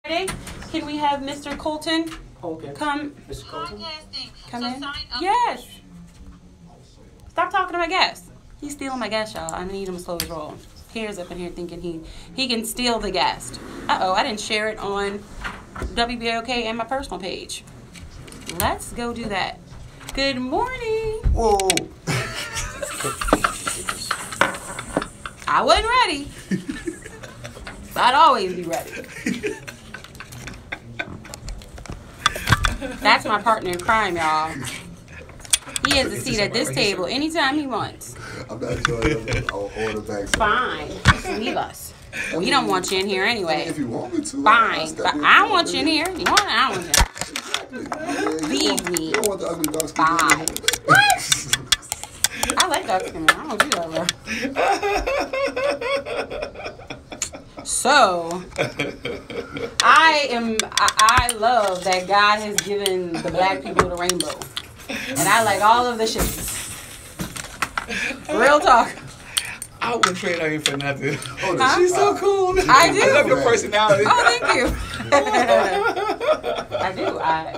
Can we have Mr. Colton come? Mr. Cotlon? Come in? Yes. Stop talking to my guest. He's stealing my guest, y'all. I need him to slow his roll. Hair's up in here thinking he can steal the guest. Uh-oh, I didn't share it on WBOK and my personal page. Let's go do that. Good morning. Whoa. I wasn't ready. I'd always be ready. That's my partner in crime, y'all. He has a seat at this table anytime he wants. I'm not sure. I'll order back. Fine. Just leave us. We don't want you in here anyway. If you want me to. Fine. But I don't want you in here. You want it? I don't want you. Exactly. Leave me. You don't want the ugly dog skin. Fine. What? I like dog skin. I don't do that, bro. So, I love that God has given the black people the rainbow. And I like all of the shades. Real talk. I wouldn't trade her in for nothing. Oh, Huh? She's so cool. I do. I love your personality. Oh, thank you. I do. I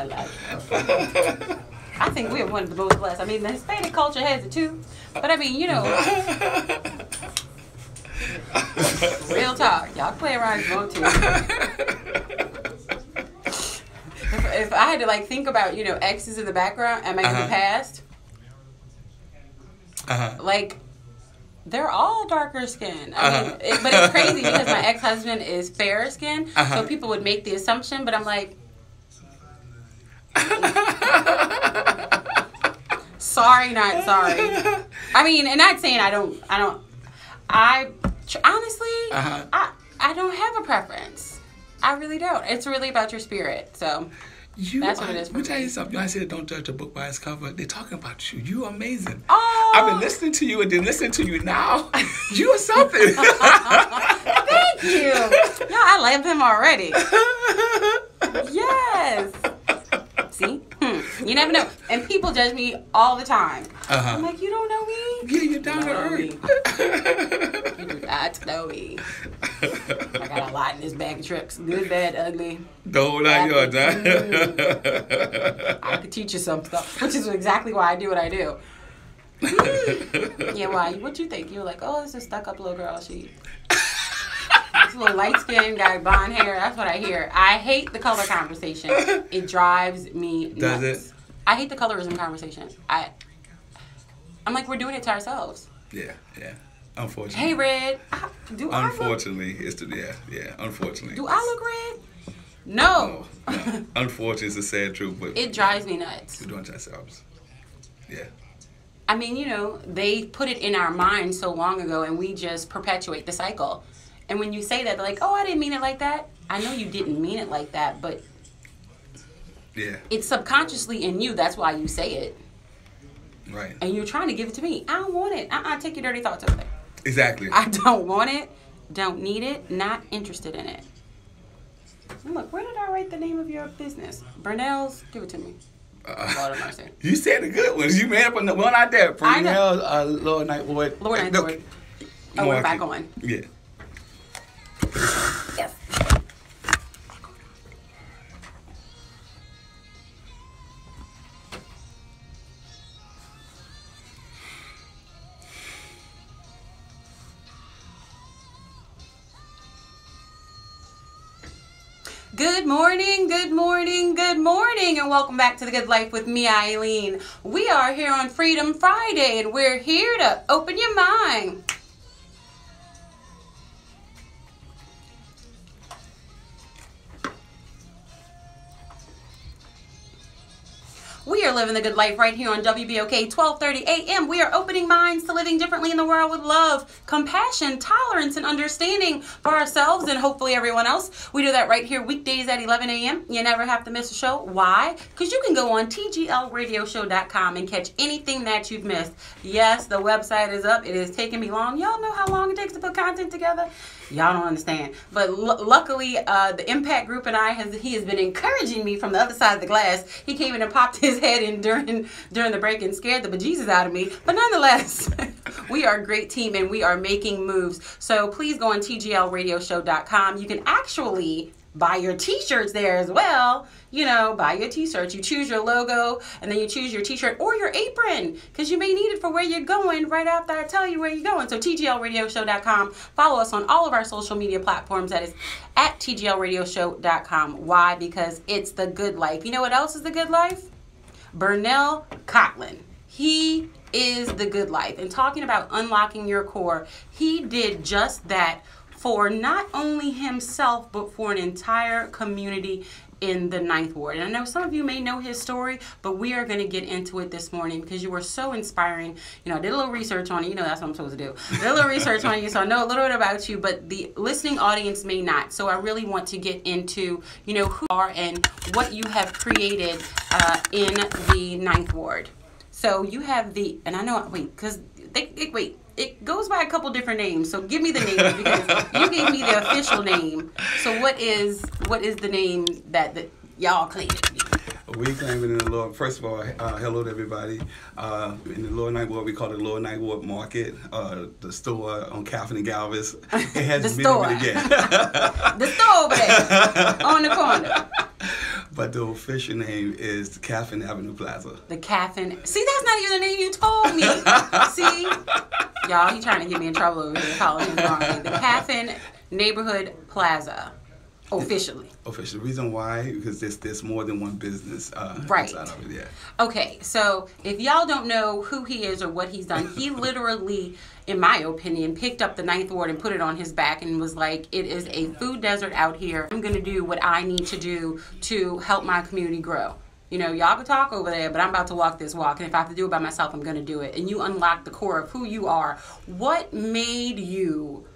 like it. I think we're one of the most blessed. I mean, the Hispanic culture has it too. But I mean, you know. Real talk. Y'all play around if you want to. If I had to like think about, you know, exes in the background and in the past, like they're all darker skin. I mean, but it's crazy because my ex-husband is fairer skin, so people would make the assumption, but I'm like, sorry, not sorry. I mean, and not saying I honestly, I don't have a preference. I really don't. It's really about your spirit. So that's what it is for me. Let me tell you something. I said don't judge a book by its cover. They're talking about you. You're amazing. Oh. I've been listening to you and then listening to you now. You are something. Thank you. No, I love him already. Yes. See? You never know. And people judge me all the time. I'm like, you don't know me? Yeah, you're down to earth. You do not know me. I got a lot in this bag of tricks. Good, bad, ugly. Don't lie, you're done. I could teach you some stuff, which is exactly why I do what I do. Yeah, why? What you think? You're like, oh, it's a stuck-up little girl. She's a little light-skinned, got blonde hair. That's what I hear. I hate the color conversation. It drives me nuts. Does it? I hate the colorism conversation. I'm like, we're doing it to ourselves. Yeah. Unfortunately. Hey, Red. Unfortunately, unfortunately. Do I look red? No. Unfortunately, it's a sad truth, but it drives me nuts. We're doing it to ourselves. Yeah. I mean, you know, they put it in our minds so long ago, and we just perpetuate the cycle. And when you say that, they're like, oh, I didn't mean it like that. I know you didn't mean it like that, but yeah, it's subconsciously in you. That's why you say it. Right. And you're trying to give it to me. I don't want it. Take your dirty thoughts over there. Exactly. I don't want it. Don't need it. Not interested in it. And look, where did I write the name of your business? Burnell's? Give it to me. Lord of mercy. You said the good ones. You made up on the one out there. Burnell's, Lord Night Ward. Lord Night Ward. Oh, we're back on. Yeah. Yes. Good morning, good morning, good morning, and welcome back to The Good Life with me, Eileen. We are here on Freedom Friday, and we're here to open your mind. We are living the good life right here on WBOK 1230 AM. We are opening minds to living differently in the world with love, compassion, tolerance, and understanding for ourselves and hopefully everyone else. We do that right here weekdays at 11 a.m. You never have to miss a show. Why? Because you can go on tglradioshow.com and catch anything that you've missed. Yes, the website is up. It is taking me long. Y'all know how long it takes to put content together? Y'all don't understand. But luckily, the Impact Group and he has been encouraging me from the other side of the glass. He came in and popped his head in during the break and scared the bejesus out of me. But nonetheless, we are a great team and we are making moves. So please go on tglradioshow.com. You can actually buy your t-shirts there as well. You know, buy your t-shirts. You choose your logo, and then you choose your t-shirt or your apron, because you may need it for where you're going right after I tell you where you're going. So tglradioshow.com. Follow us on all of our social media platforms. That is at tglradioshow.com. Why? Because it's the good life. You know what else is the good life? Burnell Cotlon. He is the good life. And talking about unlocking your core, he did just that for not only himself, but for an entire community in the 9th Ward. And I know some of you may know his story, but we are going to get into it this morning because you were so inspiring. You know, I did a little research on you. You know, that's what I'm supposed to do. Did a little research on you, so I know a little bit about you, but the listening audience may not. So I really want to get into, you know, who you are and what you have created in the 9th Ward. So you have the, and I know, wait, because it goes by a couple different names. So give me the name, because you gave me the official name. So what is the name that y'all claim it to be? We claim it in the Lord. First of all, hello to everybody. In the Lower 9th Ward, we call it the Lower 9th Ward Market. The store on Cotlon and Galvez. It has the store. The store over there on the corner. But the official name is the Cotlon Avenue Plaza. The Cotlon. See, that's not even the name you told me. See? Y'all, he trying to get me in trouble over here calling him wrong. The Cotlon Neighborhood Plaza. Officially. Officially. The reason why, because there's more than one business right. inside of it, yeah. Okay, so if y'all don't know who he is or what he's done, he literally, in my opinion, picked up the 9th Ward and put it on his back and was like, it is a food desert out here. I'm going to do what I need to do to help my community grow. You know, y'all can talk over there, but I'm about to walk this walk, and if I have to do it by myself, I'm going to do it. And you unlock the core of who you are. What made you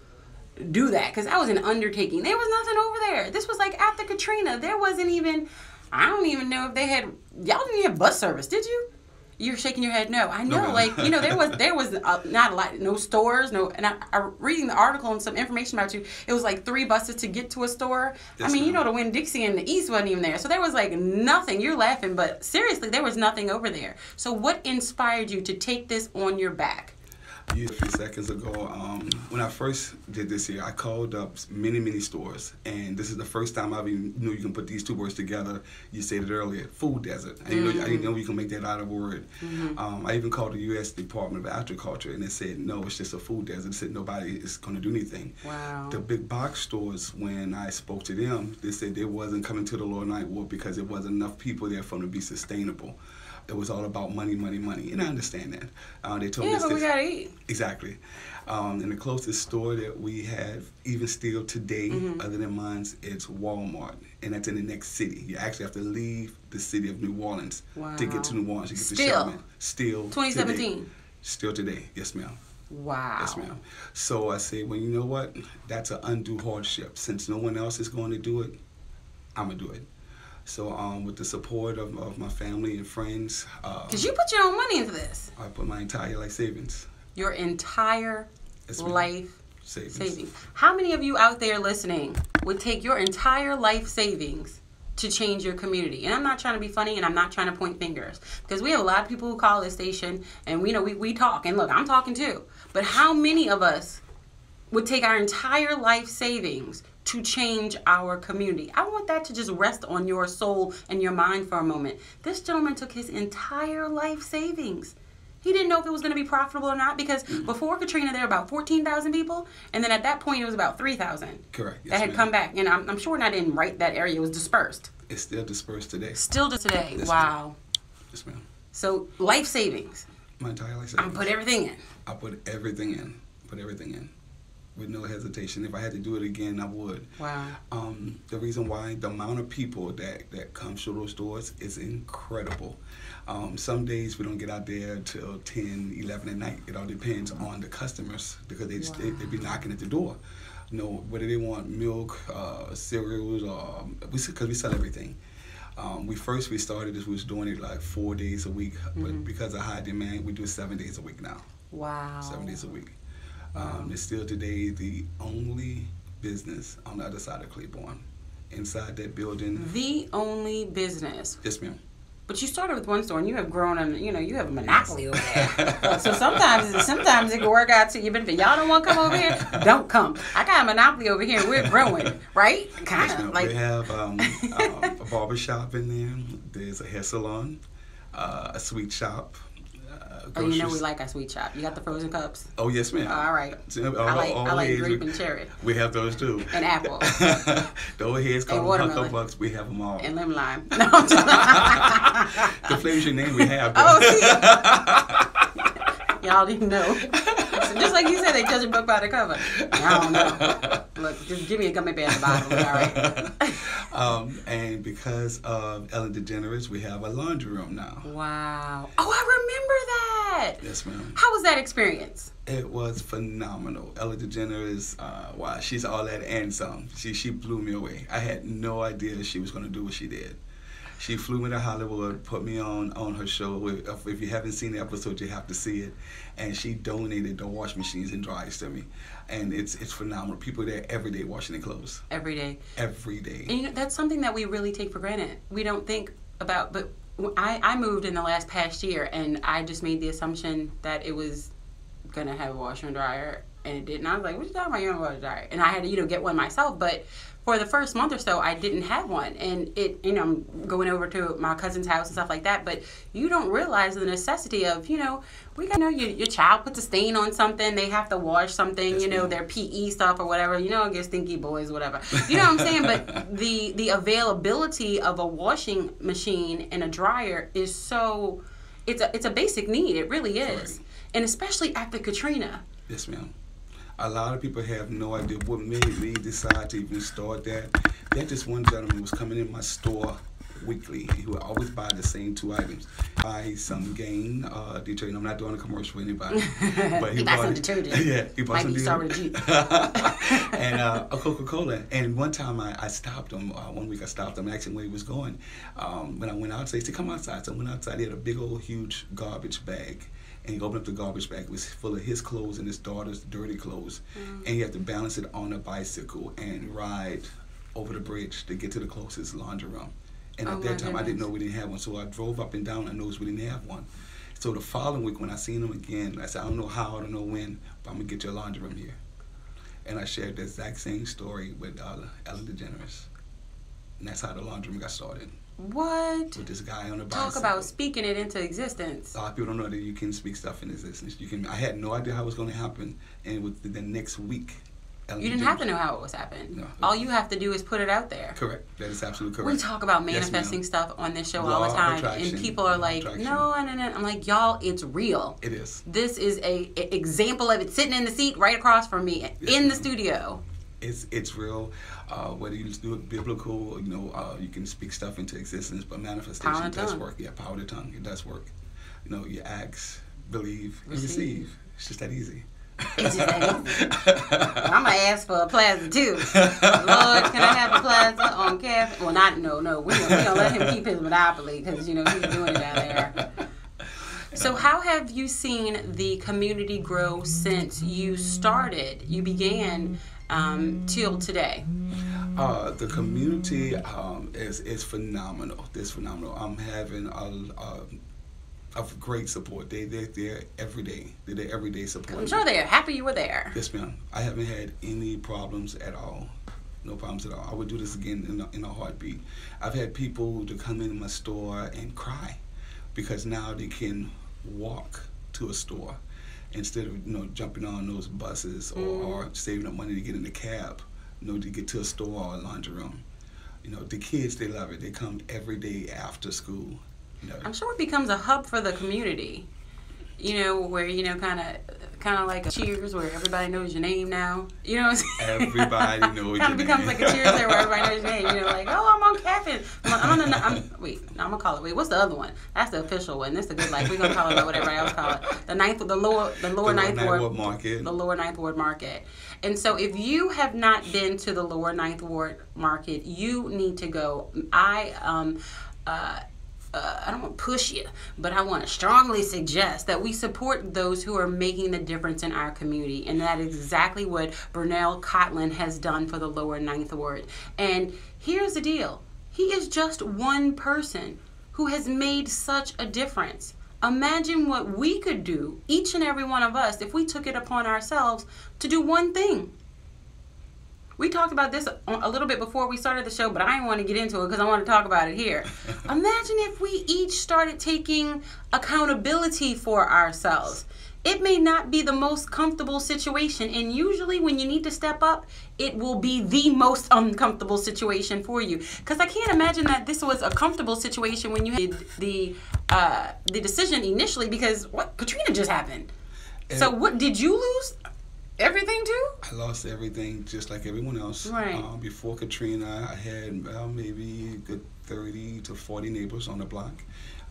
do that? Because that was an undertaking. There was nothing over there. This was like after Katrina. There wasn't even, I don't even know if they had, y'all didn't have bus service, did you? You're shaking your head no. I know, no. like, you know, there was not a lot, no stores, no, and I reading the article and some information about you, it was like 3 buses to get to a store. Yes, I mean, you know, the Winn-Dixie and the East wasn't even there. So there was like nothing. You're laughing, but seriously, there was nothing over there. So what inspired you to take this on your back? A few seconds ago, when I first did this here, I called up many stores, and this is the first time I even knew you can put these two words together. You said it earlier, food desert. I didn't know you can make that out of a word. Mm-hmm. I even called the U.S. Department of Agriculture, and they said, no, it's just a food desert. They said nobody is going to do anything. Wow. The big box stores, when I spoke to them, they said they wasn't coming to the Lower 9th Ward because there wasn't enough people there for them to be sustainable. It was all about money, and I understand that. They told me but we gotta eat. Exactly. And the closest store that we have, even still today, other than mine, it's Walmart, and that's in the next city. You actually have to leave the city of New Orleans to get to New Orleans. You get the shipment. Still 2017. Today. Still today, yes, ma'am. Wow. Yes, ma'am. So I say, well, you know what? That's an undue hardship. Since no one else is going to do it, I'm gonna do it. So with the support of my family and friends. Because you put your own money into this. I put my entire life savings. Your entire life savings. How many of you out there listening would take your entire life savings to change your community? And I'm not trying to be funny, and I'm not trying to point fingers. Because we have a lot of people who call this station, and we know we talk. And look, I'm talking too. But how many of us would take our entire life savings to change our community? I want that to just rest on your soul and your mind for a moment. This gentleman took his entire life savings. He didn't know if it was going to be profitable or not, because before Katrina, there were about 14,000 people, and then at that point, it was about 3,000. Correct. Yes, that had come back. And I'm sure not in that area. It was dispersed. It's still dispersed today. Still to today. Yes, wow. Ma'am. Yes, ma'am. So life savings. My entire life savings. I put everything in. I put everything in. Put everything in. With no hesitation. If I had to do it again, I would. Wow. The reason why, the amount of people that come through those doors is incredible. Some days we don't get out there till 10, 11 at night. It all depends on the customers, because they be knocking at the door. You know, whether they want milk, cereals, or because we sell everything. We started this, we was doing it like 4 days a week, but because of high demand, we do it 7 days a week now. Wow. 7 days a week. It's still today the only business on the other side of Claiborne. Inside that building. The only business. Yes, ma'am. But you started with one store, and you have grown, and you have a monopoly over there. So sometimes it can work out to your benefit. Y'all don't want to come over here? Don't come. I got a monopoly over here. We're growing, right? Kind of like we have a barber shop in there. There's a hair salon, a sweet shop. We like our sweet shop. You got the frozen cups? Oh, yes, ma'am. All right. I like grape and cherry. We have those too. And apple. The old heads called Huckle Bucks. We have them all. And lemon lime. No, the flavors you name, we have. Oh, see? Y'all didn't know. Just like you said, they judge a book by the cover. I don't know. Look, just give me a gummy bear at the bottom. All right. And because of Ellen DeGeneres, we have a laundry room now. Wow. Oh, I remember that. Yes, ma'am. How was that experience? It was phenomenal. Ellen DeGeneres, wow, she's all that and some. She blew me away. I had no idea she was going to do what she did. She flew me to Hollywood, put me on her show. If you haven't seen the episode, you have to see it. And she donated the wash machines and dryers to me. And it's phenomenal. People there every day washing their clothes. Every day. Every day. And that's something that we really take for granted. We don't think about, but I moved in the past year, and I just made the assumption that it was going to have a washer and dryer, and it didn't. I was like, what you talking about, you don't have a washer and dryer? And I had to, get one myself, but for the first month or so, I didn't have one. And I'm going over to my cousin's house and stuff like that, but you don't realize the necessity of, we got, your child puts a stain on something, they have to wash something, their PE stuff or whatever, I guess stinky boys, whatever. You know what I'm saying? But the availability of a washing machine and a dryer is so, it's a basic need. It really is. Right. And especially after Katrina. Yes, ma'am. A lot of people have no idea what made me decide to even start that. That just one gentleman was coming in my store weekly. He would always buy the same 2 items. Buy some Gain detergent. I'm not doing a commercial for anybody. But he bought some detergent. Yeah, he bought some detergent. And a Coca-Cola. And one time I stopped him. One week I stopped him, asked him where he was going. When I went outside, he said, come outside. So I went outside. He had a big old huge garbage bag. And he opened up the garbage bag. It was full of his clothes and his daughter's dirty clothes. And he had to balance it on a bicycle and ride over the bridge to get to the closest laundry room. And at that time, I didn't know we didn't have one. So I drove up and down and noticed we didn't have one. So the following week, when I seen him again, I said, I don't know how, I don't know when, but I'm going to get your laundry room here. And I shared the exact same story with Ellen DeGeneres. And that's how the laundry room got started. What? With this guy on the bicycle. Talk about speaking it into existence. A lot of people don't know that you can speak stuff in existence. I had no idea how it was going to happen, and with the next week, you didn't have to know how it was happening. No. All you have to do is put it out there. Correct. That is absolutely correct. We talk about manifesting stuff on this show all the time, and people are like, no. I'm like, y'all, it's real. It is. This is a example of it sitting in the seat right across from me in the studio. It's real. Whether you do it biblical, you can speak stuff into existence, but manifestation does work. Yeah, power of the tongue, it does work. You ask, believe, and receive. It's just that easy. It's just that easy. I'm gonna ask for a plaza too. Lord, can I have a plaza on cafe? Well, no. We don't let him keep his monopoly because he's doing it down there. So how have you seen the community grow since you started? You began till today. The community is phenomenal. It's phenomenal. I'm having a great support. They're there every day. They're there every day supporting. I'm sure they're happy you were there. Yes, ma'am. I haven't had any problems at all. No problems at all. I would do this again in a heartbeat. I've had people to come into my store and cry because now they can walk to a store instead of jumping on those buses or saving up money to get in a cab, to get to a store or a laundry room. The kids, they love it. They come every day after school. I'm sure it becomes a hub for the community. Where kind of like a Cheers, where everybody knows your name now. You know what I'm saying? Everybody knows your name. Kind of becomes like a Cheers there where everybody knows your name. Like, oh, I'm on caffeine. I'm gonna call it. Wait, what's the other one? That's the official one. This is the good life. We're gonna call it what everybody else call it. The lower Ninth Ward Market. The lower Ninth Ward Market. And so, if you have not been to the lower Ninth Ward Market, you need to go. I don't want to push you, but I want to strongly suggest that we support those who are making the difference in our community. And that is exactly what Burnell Cotlon has done for the lower Ninth Ward. And here's the deal. He is just one person who has made such a difference. Imagine what we could do, each and every one of us, if we took it upon ourselves to do one thing. We talked about this a little bit before we started the show, but I didn't want to get into it because I want to talk about it here. Imagine if we each started taking accountability for ourselves. It may not be the most comfortable situation, and usually when you need to step up, it will be the most uncomfortable situation for you. Because I can't imagine that this was a comfortable situation when you had the decision initially, because Katrina just happened. And so what, did you lose everything too? I lost everything just like everyone else. Right. Before Katrina, I had maybe a good 30 to 40 neighbors on the block.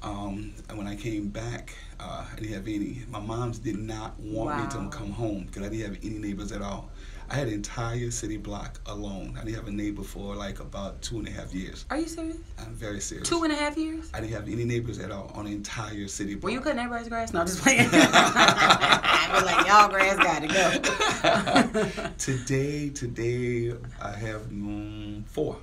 And when I came back, I didn't have any. My moms did not want me to come home because I didn't have any neighbors at all. I had an entire city block alone. I didn't have a neighbor for like about 2.5 years. Are you serious? I'm very serious. 2.5 years? I didn't have any neighbors at all on the entire city block. Were you cutting everybody's grass? No, just playing. I was like, y'all grass got to go. Today, I have four.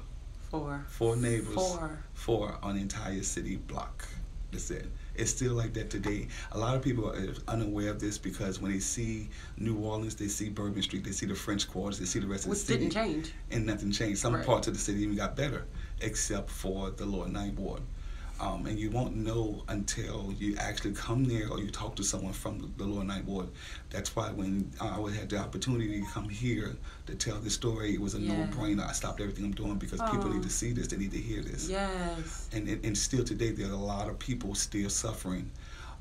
Four neighbors. Four on the entire city block. That's it. It's still like that today. A lot of people are unaware of this because when they see New Orleans, they see Bourbon Street, they see the French Quarters, they see the rest of the city. Which didn't change. And nothing changed. Some parts of the city even got better, except for the Lower Ninth Ward. And you won't know until you actually come there or you talk to someone from the Lower Ninth Ward. That's why when I had the opportunity to come here to tell this story, it was a no-brainer. I stopped everything I'm doing because people need to see this. They need to hear this. Yes. And still today, there are a lot of people still suffering.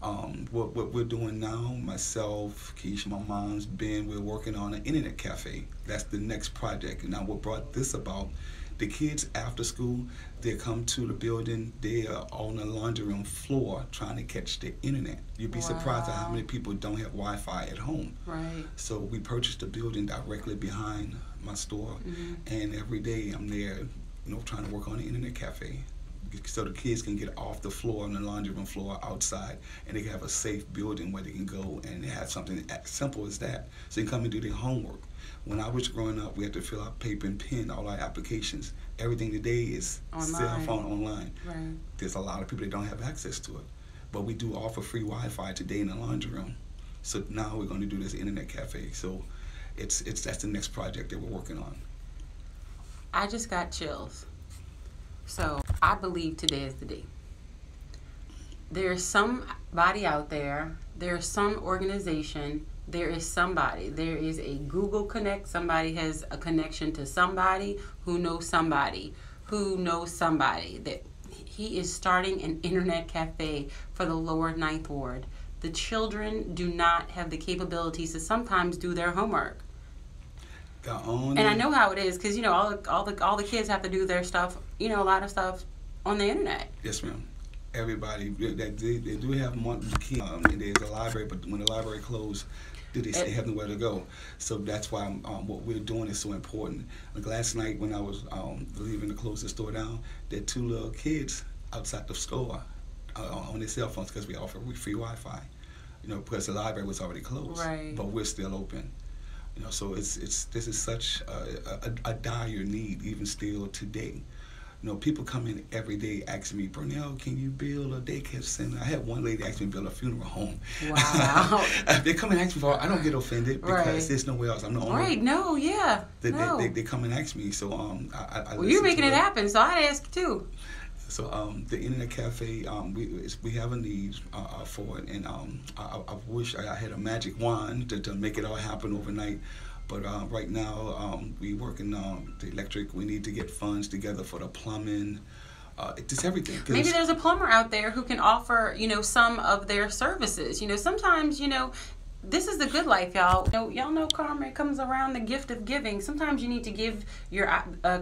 What we're doing now, myself, Keisha, my mom's Ben, we're working on an internet cafe. That's the next project. And now what brought this about, the kids after school, they come to the building, they are on the laundry room floor trying to catch the internet. You'd be surprised at how many people don't have Wi-Fi at home. Right. So we purchased a building directly behind my store, and every day I'm there, trying to work on the internet cafe. So the kids can get off the floor on the laundry room floor outside, and they can have a safe building where they can go and have something as simple as that. So they can come and do their homework. When I was growing up, we had to fill out paper and pen, all our applications. Everything today is cell phone online. Right. There's a lot of people that don't have access to it. But we do offer free Wi-Fi today in the laundry room. So now we're going to do this internet cafe. So that's the next project that we're working on. I just got chills. So I believe today is the day. There's somebody out there, there's some organization, there is somebody, there is a Google Connect, somebody has a connection to somebody who knows somebody, that he is starting an internet cafe for the Lower Ninth Ward. The children do not have the capabilities to sometimes do their homework. And I know how it is because all the kids have to do their stuff, a lot of stuff on the internet. Yes, ma'am. Everybody, they do have one key. And there's a library, but when the library closed, they have nowhere to go. So that's why what we're doing is so important. Like last night when I was leaving to close the store down, there were 2 little kids outside the store on their cell phones because we offer free Wi-Fi. Because the library was already closed, but we're still open. So this is such a dire need even still today. People come in every day asking me, Burnell, can you build a daycare center? I had one lady ask me to build a funeral home. Wow. They come and ask me for it. I don't get offended because there's nowhere else. I'm the only. Right, no, yeah. They come and ask me. So well, you're making it happen, so I'd ask too. So the internet cafe, we have a need for it, and I wish I had a magic wand to make it all happen overnight. But right now, we working on the electric. We need to get funds together for the plumbing. Just everything. Maybe there's a plumber out there who can offer, some of their services. Sometimes, this is the good life, y'all. Y'all know karma comes around the gift of giving. Sometimes you need to give your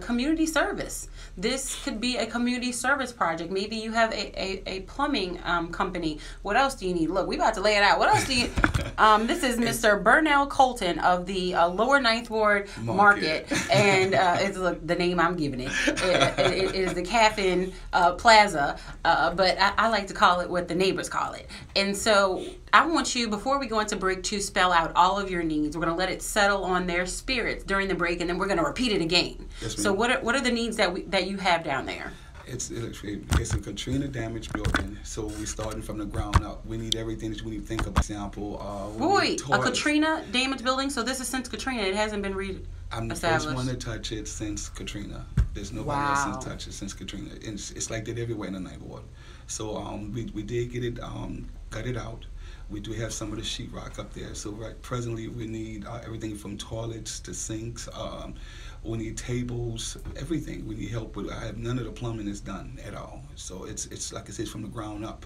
community service. This could be a community service project. Maybe you have a plumbing company. What else do you need? Look, we about to lay it out. What else do you this is Mr. Burnell Cotlon of the Lower Ninth Ward Market. And it's the name I'm giving it. It is the Caffin Plaza. But I like to call it what the neighbors call it. And so I want you, before we go into break, to spell out all of your needs. We're going to let it settle on their spirits during the break, and then we're going to repeat it again. Yes, so what are the needs that you have down there? It's a Katrina damaged building, so we're starting from the ground up. We need everything that we need to think of. Example, wait, a Katrina damaged building. So this is since Katrina. It hasn't been I'm the first one to touch it since Katrina. There's nobody else that's touched it since Katrina. It's like that everywhere in the Ninth Ward. So we did get it cut it out. We do have some of the sheetrock up there. So presently we need everything from toilets to sinks. We need tables, everything. We need help with. None of the plumbing is done at all. So it's like I said, from the ground up.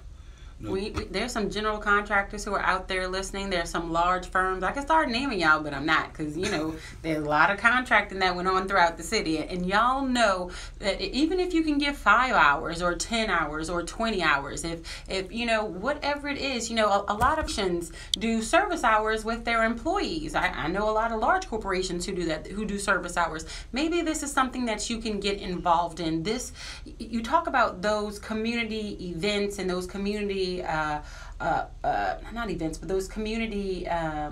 There's some general contractors who are out there listening. There's some large firms. I can start naming y'all, but I'm not, because there's a lot of contracting that went on throughout the city, and y'all know that even if you can give 5 hours or 10 hours or 20 hours, if whatever it is, a lot of options do service hours with their employees. I know a lot of large corporations who do that, who do service hours. Maybe this is something that you can get involved in. You talk about those community events and those community not events, but those community, I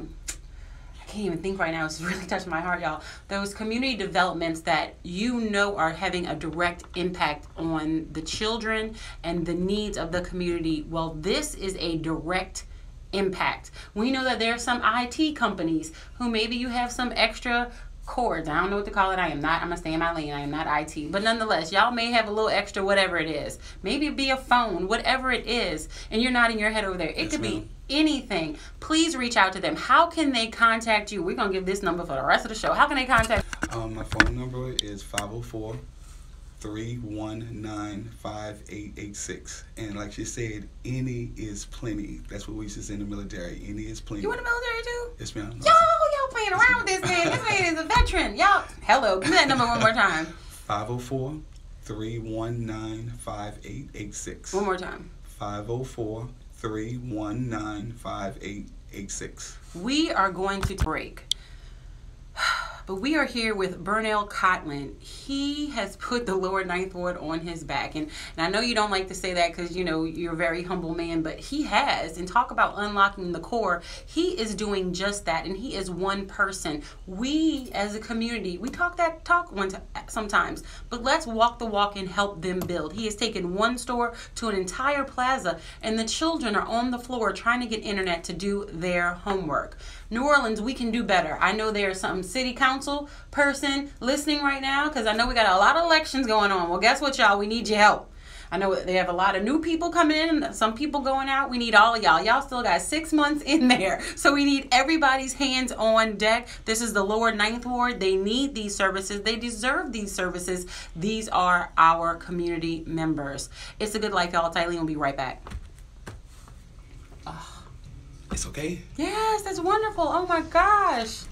can't even think right now, it's really touching my heart, y'all. Those community developments that are having a direct impact on the children and the needs of the community. Well, this is a direct impact. We know that there are some IT companies who maybe you have some extra cords. I don't know what to call it. I'm gonna stay in my lane. I am not IT. But nonetheless, y'all may have a little extra whatever it is. Maybe it be a phone, whatever it is, and you're nodding your head over there. It could be anything. Please reach out to them. How can they contact you? We're gonna give this number for the rest of the show. How can they contact you? My phone number is 504-319-5886. And like she said, any is plenty. That's what we used to say in the military. Any is plenty. You in the military too? Yes, ma'am. Y'all playing around with this man. This man is a veteran. Y'all, hello. Give me that number one more time. 504-319-5886. One more time. 504-319-5886. We are going to break. But we are here with Burnell Cotlon. He has put the lower Ninth Ward on his back. And I know you don't like to say that because, you're a very humble man, but he has. And talk about unlocking the core. He is doing just that, and he is one person. We, as a community, we talk sometimes, but let's walk the walk and help them build. He has taken one store to an entire plaza, and the children are on the floor trying to get internet to do their homework. New Orleans, we can do better. I know there's some city council person listening right now, because I know we got a lot of elections going on. Well, guess what, y'all? We need your help. I know they have a lot of new people coming in, some people going out. We need all of y'all. Y'all still got 6 months in there. So we need everybody's hands on deck. This is the lower Ninth Ward. They need these services. They deserve these services. These are our community members. It's a good life, y'all. Tylee will be right back. It's okay? Yes, that's wonderful. Oh my gosh.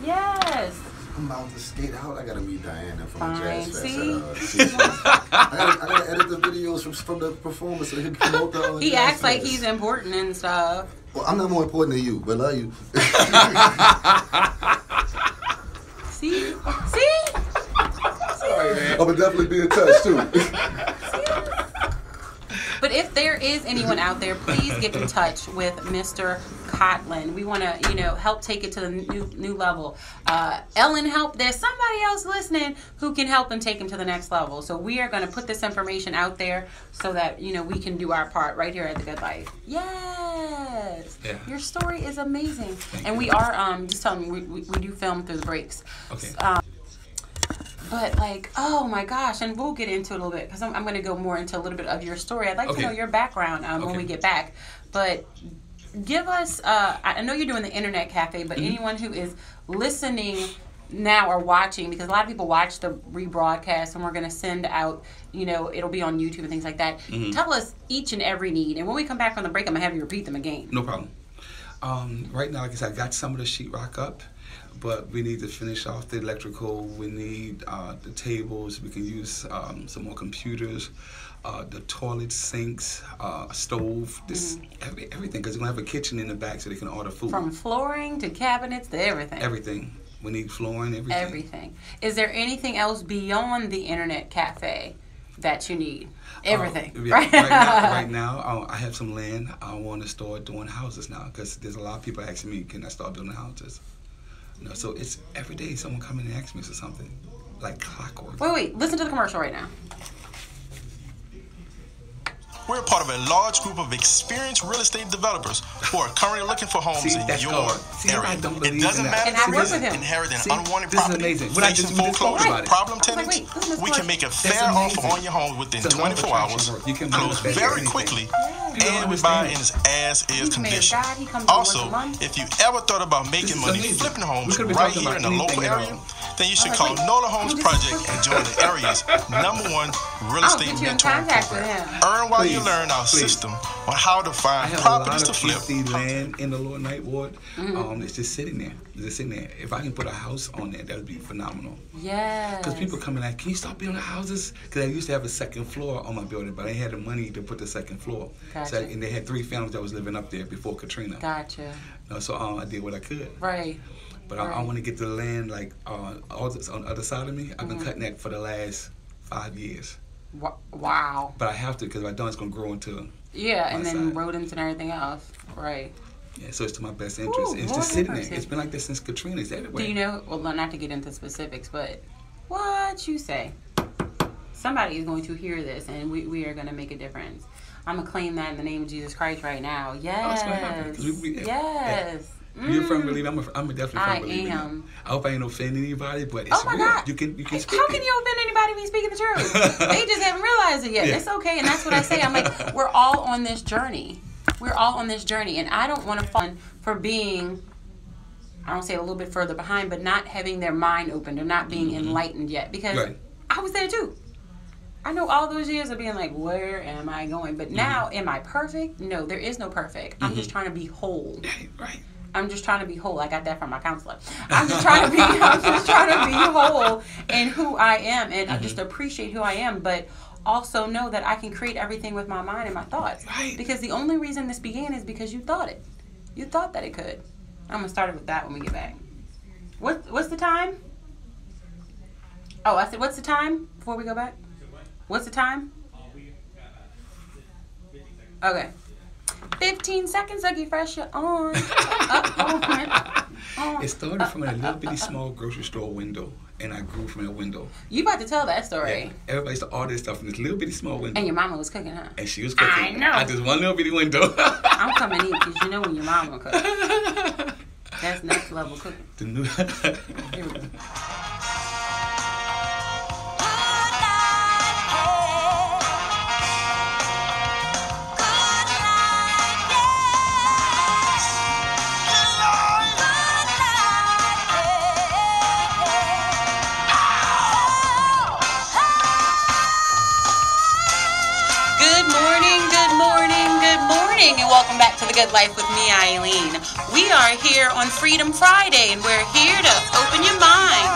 Yes. I'm about to skate out. I gotta meet Diana from the Jazz Fest. See? I gotta edit the videos from the performance so he can promote the other He Jazz acts like Fest. he's important and stuff. Well, I'm not more important than you, but I love you. See? Sorry, man. I'm gonna definitely be in touch too. But if there is anyone out there, please get in touch with Mr. Cotlon. We want to, help take it to the new level. Ellen helped. There's somebody else listening who can help and take him to the next level. So we are going to put this information out there so that, we can do our part right here at The Good Life. Yes. Yeah. Your story is amazing. Thank and you. We are, just telling you, we do film through the breaks. Okay. But oh my gosh, and we'll get into it a little bit because I'm going to go more into a little bit of your story. I'd like to know your background when we get back. But give us, I know you're doing the internet cafe, but anyone who is listening now or watching, because a lot of people watch the rebroadcast and we're going to send out, it'll be on YouTube and things like that. Tell us each and every need. And when we come back from the break, I'm going to have you repeat them again. No problem. Right now, like I said, I got some of the sheetrock up. But we need to finish off the electrical. We need the tables. We can use some more computers, the toilet sinks, stove, everything. Because we're going to have a kitchen in the back so they can order food. From flooring to cabinets to everything. Everything. We need flooring, everything. Everything. Is there anything else beyond the internet cafe that you need? Everything. Right now, I have some land. I want to start doing houses now because there's a lot of people asking me, can I start building houses? So it's every day someone come in and asks me for something, like clockwork. Wait, listen to the commercial right now. We're part of a large group of experienced real estate developers who are currently looking for homes in your area. It doesn't matter if you inherit an unwanted property, facing foreclosure, problem tenants. We can make a fair offer on your home within 24 hours, close very quickly, and we buy in its as-is condition. Also, if you ever thought about making money flipping homes right here in the local area, then you should call NOLA Homes Project and join the area's #1 real estate mentoring program. Earn while you learn our system on how to find properties to flip. Land in the Lower Ninth Ward. It's just sitting there. If I can put a house on there, that would be phenomenal. Yes. Because people come in like, can you stop building houses? Because I used to have a second floor on my building, but I had the money to put the second floor. Gotcha. And they had 3 families that was living up there before Katrina. Gotcha. So I did what I could. Right. But I want to get the land like on the other side of me. I've been cutting that for the last 5 years. Wow. But I have to, because if I don't, it's going to grow into and then rodents and everything else. Right. Yeah, so it's to my best interest. It's just sitting there. It's been like this since Katrina. It's everywhere. Do you know, well, not to get into specifics, but what you say, somebody is going to hear this, and we are going to make a difference. I'm going to claim that in the name of Jesus Christ right now. Yes. Yes. You're a firm believer. I'm a definitely firm believer. I am. I hope I ain't offend anybody, but it's real. God. You can speak. How can you offend anybody when you speaking the truth? They just haven't realized it yet. Yeah. It's okay, and that's what I say. I'm like, we're all on this journey. We're all on this journey, and I don't want to fall for being, I don't say a little bit further behind, but not having their mind opened or not being enlightened yet, because I was there too. I know all those years of being like, where am I going? But now, am I perfect? No, there is no perfect. I'm just trying to be whole. Right. I'm just trying to be whole. I got that from my counselor. I'm just trying to be whole in who I am, and I just appreciate who I am, but also know that I can create everything with my mind and my thoughts. Right. Because the only reason this began is because you thought it. You thought that it could. I'm gonna start it with that when we get back. What's the time? Oh, I said, what's the time before we go back? What's the time? Okay. 15 seconds, I'll get fresh on. It started from a little bitty small grocery store window, and I grew from that window. You about to tell that story. Yeah. Everybody used to order stuff in this little bitty small window. And your mama was cooking, huh? And she was cooking. I know. Out this one little bitty window. I'm coming in because you know when your mama cooks. That's next level cooking. Here we go. And welcome back to The Good Life with me, Eileen. We are here on Freedom Friday, and we're here to open your mind.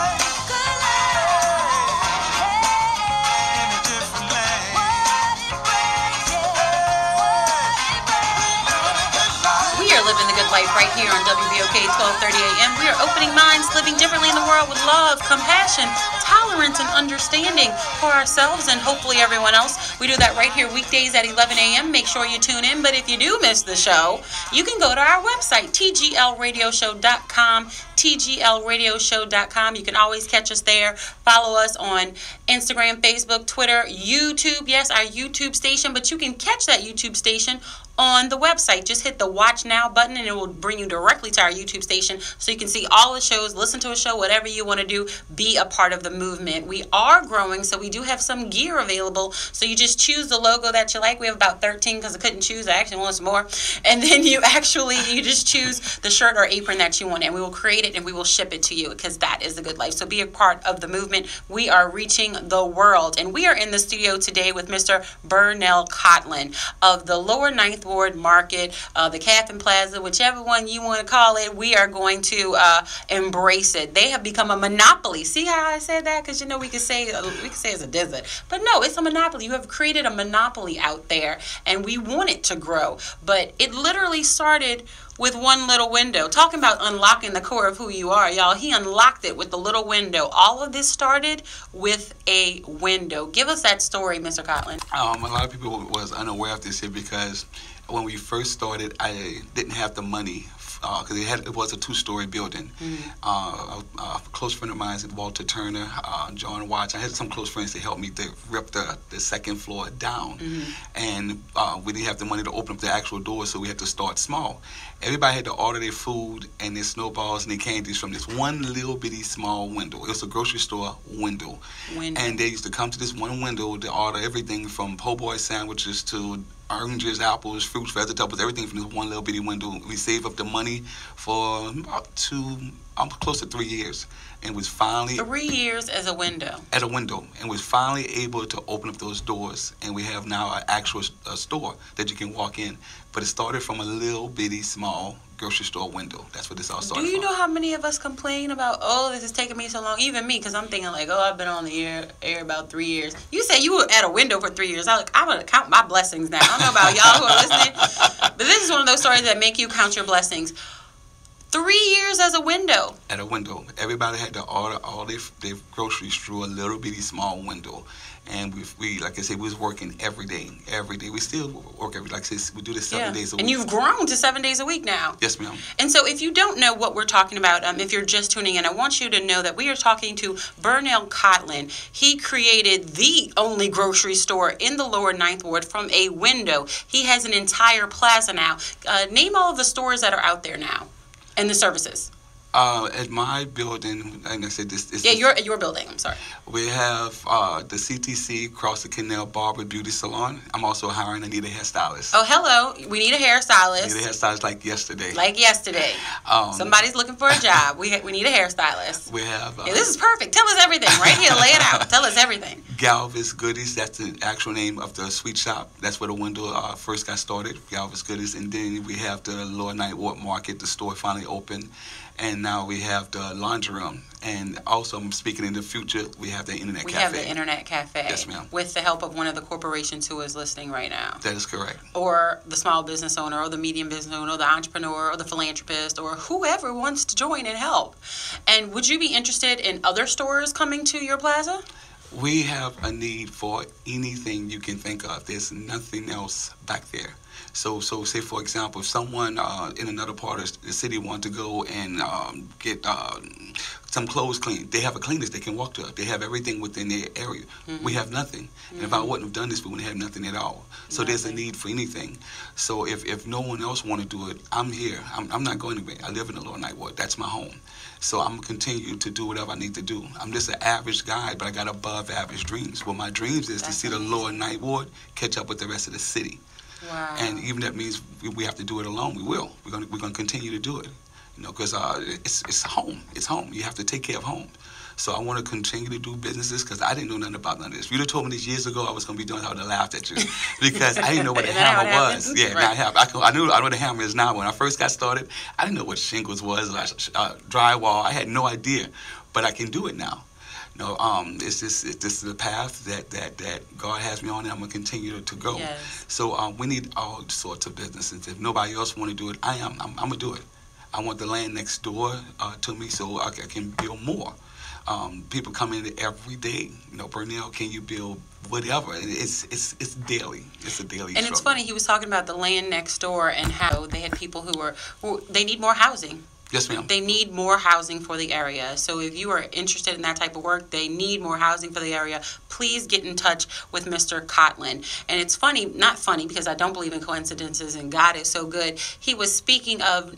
We are living the good life right here on WBOK 1230 AM. We are opening minds, living differently in the world with love, compassion, tolerance, and understanding for ourselves and hopefully everyone else. We do that right here weekdays at 11 a.m. Make sure you tune in. But if you do miss the show, you can go to our website, tglradioshow.com, tglradioshow.com. You can always catch us there. Follow us on Instagram, Facebook, Twitter, YouTube. Yes, our YouTube station. But you can catch that YouTube station on the website. Just hit the Watch Now button and it will bring you directly to our YouTube station so you can see all the shows, listen to a show, whatever you want to do, be a part of the movement. We are growing, so we do have some gear available. So you just choose the logo that you like. We have about 13 because I couldn't choose. I actually want some more. And then you just choose the shirt or apron that you want, and we will create it and we will ship it to you because that is the good life. So be a part of the movement. We are reaching the world. And we are in the studio today with Mr. Burnell Cotlon of the Lower Ninth Ward Market, the Catherine Plaza, whichever one you want to call it. We are going to embrace it. They have become a monopoly. See how I said that? Because we could say it's a desert, but no, it's a monopoly. You have created a monopoly out there, and we want it to grow. But it literally started with one little window. Talking about unlocking the core of who you are, y'all. He unlocked it with the little window. All of this started with a window. Give us that story, Mr. Cotlon. A lot of people was unaware of this here because when we first started, I didn't have the money because it was a 2-story building. A close friend of mine is Walter Turner, John Watts. I had some close friends to help me to rip the second floor down, and we didn't have the money to open up the actual door, so we had to start small. Everybody had to order their food and their snowballs and their candies from this one little bitty small window. It was a grocery store window. And they used to come to this one window to order everything from po' boy sandwiches to oranges, apples, fruits, vegetables, everything from this one little bitty window. We saved up the money for about close to 3 years, and was finally 3 years as a window. At a window, and was finally able to open up those doors, and we have now an actual store that you can walk in. But it started from a little bitty small grocery store window. That's what this all started. Do you from. know how many of us complain about, oh, this is taking me so long? Even me, because I'm thinking like, oh, I've been on the air about 3 years. You say you were at a window for 3 years. I'm going to count my blessings now. I don't know about y'all who are listening, but this is one of those stories that make you count your blessings. 3 years as a window. At a window. Everybody had to order all their groceries through a little bitty small window. And we like I said, we was working every day. We still work every, like I said, we do this 7 days a week. And you've grown to 7 days a week now. Yes, ma'am. And so if you don't know what we're talking about, if you're just tuning in, I want you to know that we are talking to Burnell Cotlon. He created the only grocery store in the lower 9th Ward from a window. He has an entire plaza now. Name all of the stores that are out there now and the services. At my building, like I said, this your building. I'm sorry. We have the CTC across the Canal Barber Beauty Salon. I'm also hiring. I need a hairstylist. Oh, hello. We need a hairstylist. We need a hairstylist like yesterday. Somebody's looking for a job. We need a hairstylist. We have. This is perfect. Tell us everything right here. Lay it out. Tell us everything. Galvis Goodies. That's the actual name of the sweet shop. That's where the window first got started. Galvis Goodies, and then we have the Lower Ninth Ward Market. The store finally opened. And now we have the laundry room. And also, I'm speaking in the future, we have the internet cafe. We have the internet cafe. Yes, ma'am. With the help of one of the corporations who is listening right now. That is correct. Or the small business owner, or the medium business owner, or the entrepreneur, or the philanthropist, or whoever wants to join and help. And would you be interested in other stores coming to your plaza? We have a need for anything you can think of. There's nothing else back there. So say, for example, if someone in another part of the city want to go and get some clothes cleaned, they have a cleaners they can walk to. They have everything within their area. We have nothing. And if I wouldn't have done this, we wouldn't have nothing at all. So there's a need for anything. So if no one else want to do it, I'm here. I'm not going anywhere. I live in the Lower Ninth Ward. That's my home. So I'm going to continue to do whatever I need to do. I'm just an average guy, but I got above average dreams. Well, my dreams is to see the Lower Ninth Ward catch up with the rest of the city. Wow. And even that means we have to do it alone. We will. We're going to continue to do it. You know, because it's home. It's home. You have to take care of home. So I want to continue to do businesses because I didn't know nothing about none of this. If you'd have told me this years ago, I was going to be doing it, I would have laughed at you because I didn't know what a hammer was. Yeah, right. I know what a hammer is now. When I first got started, I didn't know what shingles was, drywall. I had no idea, but I can do it now. No, this is the path that God has me on, and I'm gonna continue to go. Yes. So we need all sorts of businesses. If nobody else want to do it, I'm gonna do it. I want the land next door to me, so I can build more. People come in every day. You know, Burnell, can you build whatever? It's daily. It's a daily. And struggle. It's funny. He was talking about the land next door and how they had people who they need more housing. Yes, ma'am. They need more housing for the area. So if you are interested in that type of work, they need more housing for the area. Please get in touch with Mr. Cotlon. And it's funny, not funny, because I don't believe in coincidences and God is so good. He was speaking of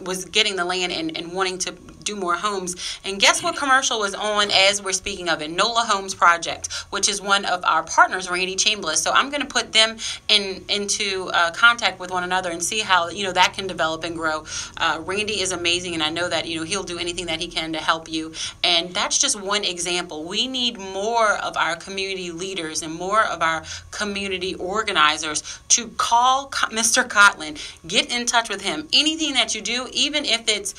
was getting the land and wanting to do more homes. And guess what commercial was on as we're speaking of it? NOLA Homes Project, which is one of our partners, Randy Chambliss. So I'm going to put them into contact with one another and see how that can develop and grow. Randy is amazing, and I know that he'll do anything that he can to help you. And that's just one example. We need more of our community leaders and more of our community organizers to call Mr. Cotlon. Get in touch with him. Anything that you do, even if it's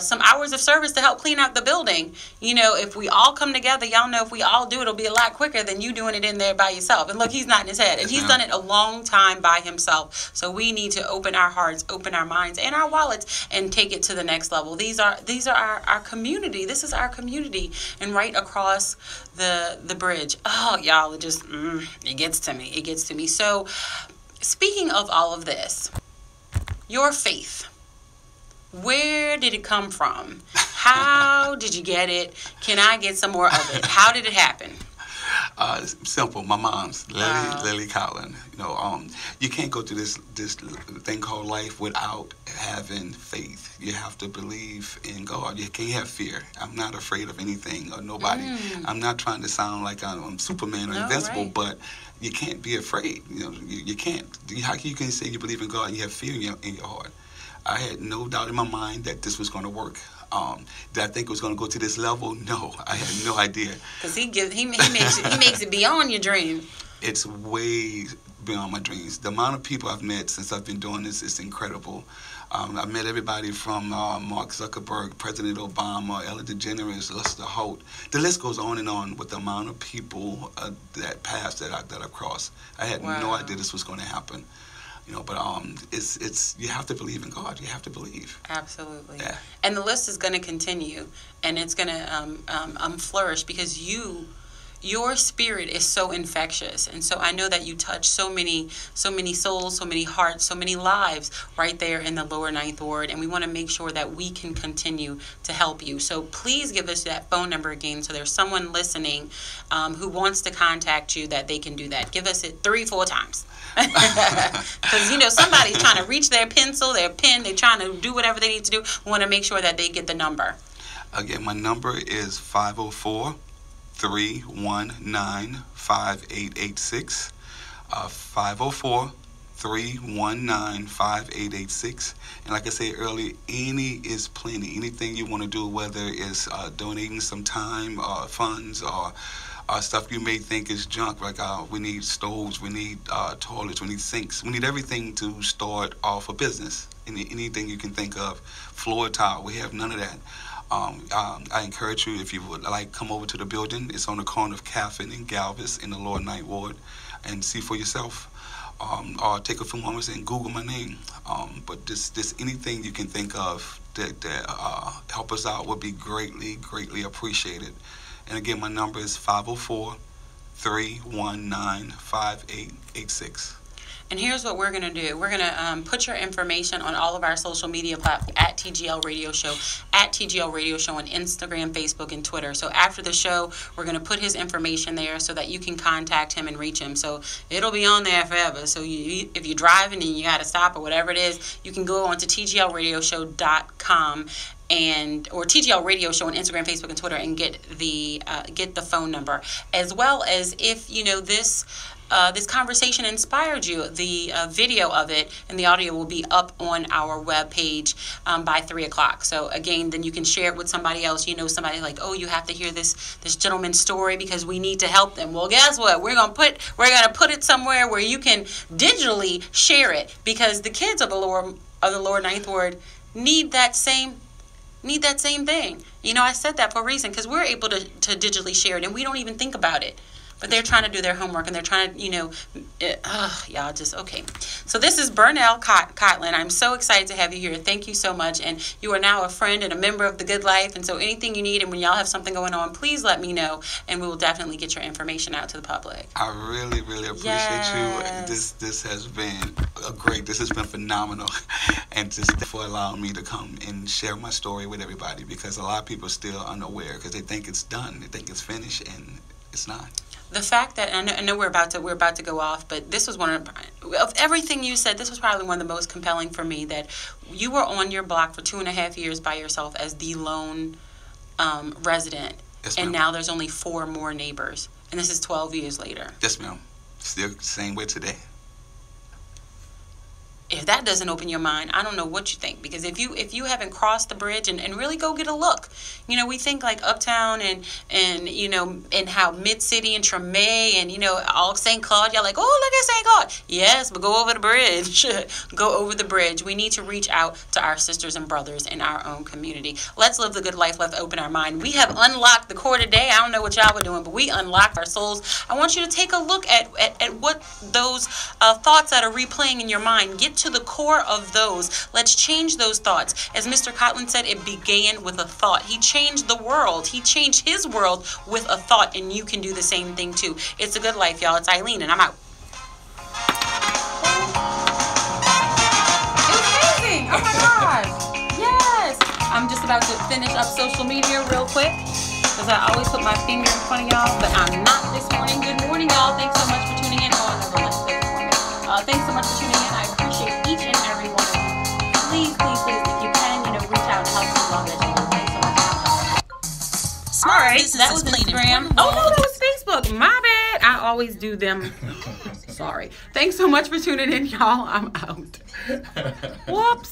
some hours of service to help clean out the building. If we all come together, y'all know if we all do, it'll be a lot quicker than you doing it in there by yourself. And look, he's nodding his head, and he's done it a long time by himself. So we need to open our hearts, open our minds, and our wallets, and take it to the next level. These are our community. This is our community, and right across the bridge. Oh, y'all, it just it gets to me. It gets to me. So, speaking of all of this, your faith, where did it come from? How did you get it? Can I get some more of it? How did it happen? Simple. My mom's Lily Cotlon. You can't go through this thing called life without having faith. You have to believe in God. You can't have fear. I'm not afraid of anything or nobody. I'm not trying to sound like I'm Superman or invincible, but you can't be afraid. You can't. How can you say you believe in God and you have fear in your heart? I had no doubt in my mind that this was going to work. Did I think it was going to go to this level? No, I had no idea. Because he makes it beyond your dream. It's way beyond my dreams. The amount of people I've met since I've been doing this is incredible. I've met everybody from Mark Zuckerberg, President Obama, Ellen DeGeneres, Lester Holt. The list goes on with the amount of people that passed that I've crossed. I had no idea this was going to happen. But it's you have to believe in God. You have to believe. Absolutely. Yeah. And the list is going to continue, and it's going to flourish because your spirit is so infectious, and so I know that you touch so many souls, so many hearts, so many lives right there in the lower 9th Ward, and we want to make sure that we can continue to help you. So please give us that phone number again, so there's someone listening who wants to contact you that they can do that. Give us it 3-4 times. Because somebody's trying to reach their pencil, their pen, they're trying to do whatever they need to do. We want to make sure that they get the number. Again, my number is 504-319-5886. 504-319-5886. And like I said earlier, any is plenty. Anything you want to do, whether it's donating some time, funds, or stuff you may think is junk, like we need stoves, we need toilets, we need sinks, we need everything to start off a business. Anything you can think of. Floor tile, we have none of that. I encourage you, if you would like, come over to the building. It's on the corner of Caffin and Galvez in the lower 9th Ward, and see for yourself. Or take a few moments and Google my name. But just anything you can think of that help us out would be greatly, greatly appreciated. And again, my number is 504-319-5886. And here's what we're going to do. We're going to put your information on all of our social media platforms at TGL Radio Show, at TGL Radio Show on Instagram, Facebook, and Twitter. So after the show, we're going to put his information there so that you can contact him and reach him. So it'll be on there forever. So if you're driving and you got to stop or whatever it is, you can go on to tglradioshow.com or TGL Radio Show on Instagram, Facebook, and Twitter, and get the phone number, as well as if this conversation inspired you. The video of it and the audio will be up on our webpage by 3:00. So again, then you can share it with somebody else. Somebody like, oh, you have to hear this gentleman's story because we need to help them. Well, guess what? We're gonna put it somewhere where you can digitally share it, because the kids of the lower 9th Ward need that same thing. I said that for a reason, because we're able to digitally share it and we don't even think about it. But they're trying to do their homework, and they're trying to, okay. So this is Burnell Cotlon. I'm so excited to have you here. Thank you so much. And you are now a friend and a member of The Good Life. And so anything you need, and when y'all have something going on, please let me know, and we will definitely get your information out to the public. I really, really appreciate you. This has been this has been phenomenal. And just for allowing me to come and share my story with everybody, because a lot of people are still unaware, because they think it's done. They think it's finished, and it's not. The fact that I know we're about to go off, but this was one of everything you said. This was probably one of the most compelling for me, that you were on your block for 2.5 years by yourself as the lone resident, yes, and now there's only 4 more neighbors, and this is 12 years later. Yes, ma'am. Still the same way today. If that doesn't open your mind, I don't know what you think. Because if you haven't crossed the bridge and really go get a look, we think like Uptown and how Mid-City and Treme and all St. Claude, y'all like, oh, look at St. Claude. Yes, but go over the bridge. Go over the bridge. We need to reach out to our sisters and brothers in our own community. Let's live the good life. Let's open our mind. We have unlocked the core today. I don't know what y'all were doing, but we unlocked our souls. I want you to take a look at what those thoughts that are replaying in your mind. Get to the core of those. Let's change those thoughts. As Mr. Cotlon said, it began with a thought. He changed the world. He changed his world with a thought, and you can do the same thing too. It's a good life, y'all. It's Eileen, and I'm out. It was crazy. Oh my gosh. Yes. I'm just about to finish up social media real quick because I always put my finger in front of y'all, but I'm not this morning. Good morning, y'all. Thanks so much for tuning in. Oh, I never left this morning. Thanks so much for tuning in. I appreciate each and every one of you. Please, if you can, reach out and help me along this. Thanks so much. All right, that was Instagram. Oh no, that was Facebook. My bad. I always do them. Sorry. Thanks so much for tuning in, y'all. I'm out. Whoops.